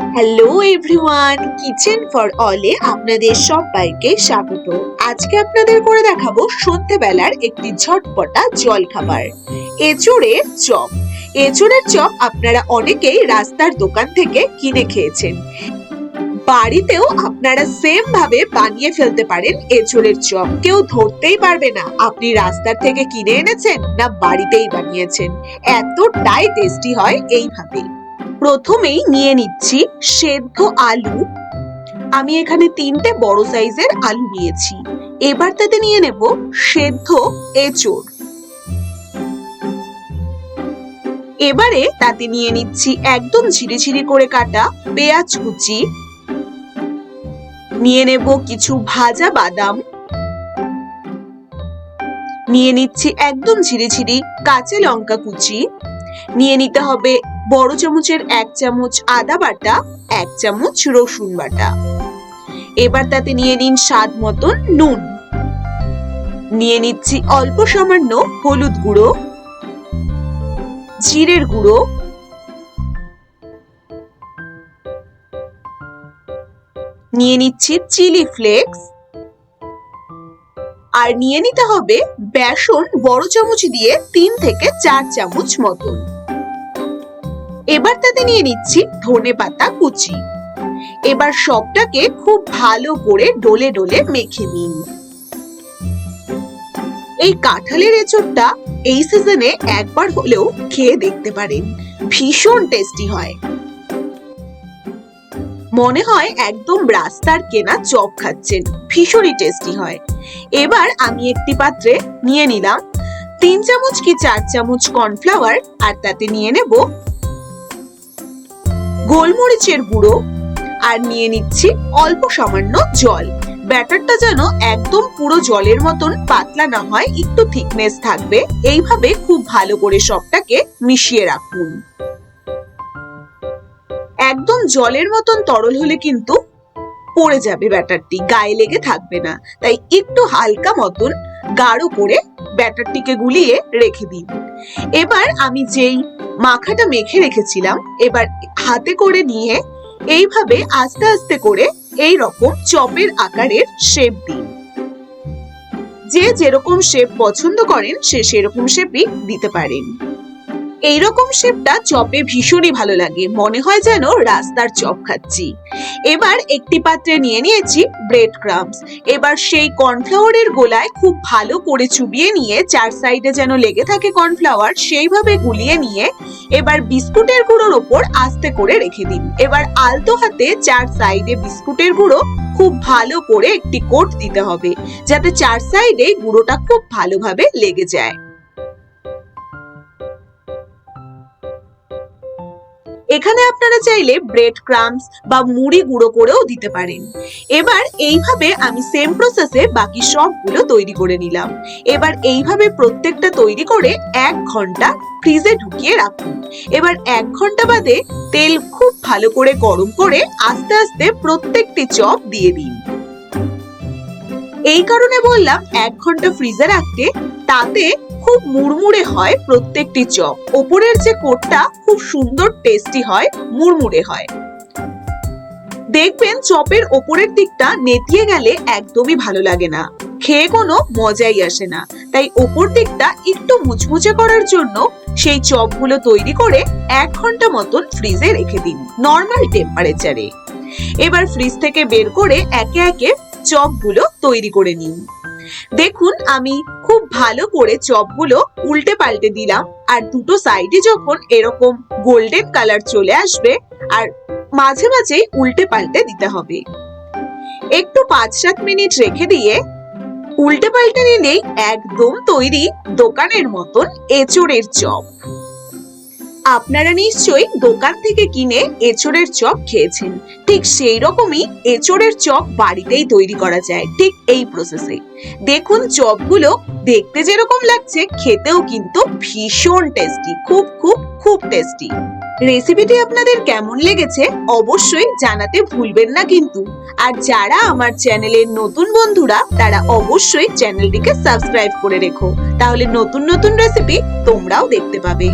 Hello everyone, kitchen for অলে আপনাদের সবাইকে স্বাগত। আজকে আপনাদের করে দেখাবো সন্ধ্যেবেলার একটি ঝটপটা জলখাবার, এঁচোড়ের চপ। এঁচোড়ের চপ আপনারা অনেকেই রাস্তার দোকান থেকে কিনে খেয়েছেন। বাড়িতেও আপনারা সেম ভাবে বানিয়ে ফেলতে পারেন এঁচোড়ের চপ। কেউ ধরতেই পারবে না আপনি রাস্তার থেকে কিনে এনেছেন না বাড়িতেই বানিয়েছেন। এতটাই টেস্টি হয় এইভাবে। প্রথমেই নিয়ে নিচ্ছি সেদ্ধ আলু। আমি এখানে 3টে বড় সাইজের আলু নিয়েছি। এবার তাতে নিয়ে নেব সেদ্ধ এঁচোড়। এবারে তাতে নিয়ে নিচ্ছি একদম ঝিরিঝিরি করে কাটা পেঁয়াজ কুচি, নিয়ে নেব কিছু ভাজা বাদাম, নিয়ে নিচ্ছি একদম ঝিরিঝিরি কাঁচা লঙ্কা কুচি, নিয়ে নিতে হবে বড় চামচের 1 চামচ আদা বাটা, 1 চামচ রসুন বাটা। এবার তাতে নিয়ে নিন স্বাদ মতন নুন, নিয়ে নিচ্ছি অল্প সামান্য হলুদ গুঁড়ো, জিরের গুঁড়ো, নিয়ে নিচ্ছি চিলি ফ্লেক্স, আর নিয়ে নিতে হবে বেসন বড় চামচ দিয়ে 3 থেকে 4 চামচ মতন। এবার তাতে নিয়ে নিচ্ছি ধনেপাতা কুচি। এবার সবটাকে খুব ভালো করে ডলে ডলে মেখে নিন। এই কাঁঠালের এঁচোড়টা এই সিজনে একবার হলেও খেয়ে দেখতে পারেন, ভীষণ টেস্টি হয়। মনে হয় একদম রাস্তার কেনা চপ খাচ্ছেন, ভীষণই টেস্টি হয়। এবার আমি একটি পাত্রে নিয়ে নিলাম 3 চামচ কি 4 চামচ কর্নফ্লাওয়ার, আর তাতে নিয়ে নেব গোলমরিচের গুঁড়ো, আর নিয়ে নিচ্ছি অল্প সামান্য জল। ব্যাটারটা যেন একদম পুরো জলের মতন পাতলা না হয়, একটু থিকনেস থাকবে। এইভাবে খুব ভালো করে সবটাকে মিশিয়ে রাখুন। একদম জলের মতন তরল হলে কিন্তু পড়ে যাবে, ব্যাটারটি গায়ে লেগে থাকবে না। তাই একটু হালকা মতন গাঢ় করে ব্যাটারটিকে গুলিয়ে রেখে দিন। এবার আমি যেই মাখাটা মেখে রেখেছিলাম, এবার হাতে করে নিয়ে এইভাবে আস্তে আস্তে করে এই রকম চপের আকারের শেপ দিন। যে যেরকম শেপ পছন্দ করেন সে সেরকম শেপই দিতে পারেন। এইরকম শেপটা চপে ভীষণই ভালো লাগে, মনে হয় যেন রাস্তার চপ খাচ্ছি। এবার একটি পাত্রে নিয়ে নিয়েছি ব্রেড ক্রাম্বস। এবার সেই কর্নফ্লাওয়ারের গোলায় খুব ভালো করে চুবিয়ে নিয়ে 4 সাইডে যেন লেগে থাকে কর্নফ্লাওয়ার, সেইভাবে গুলিয়ে নিয়ে এবার বিস্কুটের গুঁড়োর ওপর আস্তে করে রেখে দিন। এবার আলতো হাতে 4 সাইডে বিস্কুটের গুঁড়ো খুব ভালো করে একটি কোট দিতে হবে, যাতে 4 সাইডে গুঁড়োটা খুব ভালোভাবে লেগে যায়। এখানে আপনারা চাইলে ব্রেড ক্রাম্বস বা মুড়ি গুঁড়ো করেও দিতে পারেন। এবার এইভাবে আমি সেম প্রসেসে বাকি সবগুলো তৈরি করে নিলাম। এবার এইভাবে প্রত্যেকটা তৈরি করে 1 ঘন্টা ফ্রিজে ঢুকিয়ে রাখুন। এবার 1 ঘন্টা বাদে তেল খুব ভালো করে গরম করে আস্তে আস্তে প্রত্যেকটি চপ দিয়ে দিন। এই কারণে বললাম 1 ঘন্টা ফ্রিজে রাখতে, তাতে খুব মুড়মুড়ে হয় প্রত্যেকটি চপ। ওপরের যে কোটটা খুব সুন্দর টেস্টি হয়, মুড়মুড়ে হয়। দেখবেন চপের ওপরের দিকটা নেতিয়ে গেলে একদমই ভালো লাগে না, খেয়ে কোনো মজাই আসে না। তাই ওপর দিকটা একটু মুচমুচে করার জন্য সেই চপগুলো তৈরি করে 1 ঘন্টা মতন ফ্রিজে রেখে দিন নর্মাল টেম্পারেচারে। এবার ফ্রিজ থেকে বের করে একে একে চপগুলো তৈরি করে নিন। দেখুন আমি খুব ভালো করে চপগুলো উল্টে পাল্টে দিলাম, আর দুটো সাইডে যখন এরকম গোল্ডেন কালার চলে আসবে, আর মাঝে মাঝেই উল্টে পাল্টে দিতে হবে। একটু 5-7 মিনিট রেখে দিয়ে উল্টে পাল্টে নিলেই একদম তৈরি দোকানের মতন এঁচোড়ের চপ। আপনারা নিশ্চয়ই দোকান থেকে কিনে এঁচোড়ের চপ খেয়েছেন, ঠিক সেই রকমই এঁচোড়ের চপ বাড়িতেই তৈরি করা যায়, ঠিক এই প্রসেসে। দেখুন চপগুলো দেখতে যেরকম লাগছে, খেতেও কিন্তু ভীষণ টেস্টি, খুব খুব খুব টেস্টি। রেসিপিটি আপনাদের কেমন লেগেছে অবশ্যই জানাতে ভুলবেন না কিন্তু। আর যারা আমার চ্যানেলের নতুন বন্ধুরা, তারা অবশ্যই চ্যানেলটিকে সাবস্ক্রাইব করে রেখো, তাহলে নতুন নতুন রেসিপি তোমরাও দেখতে পাবে।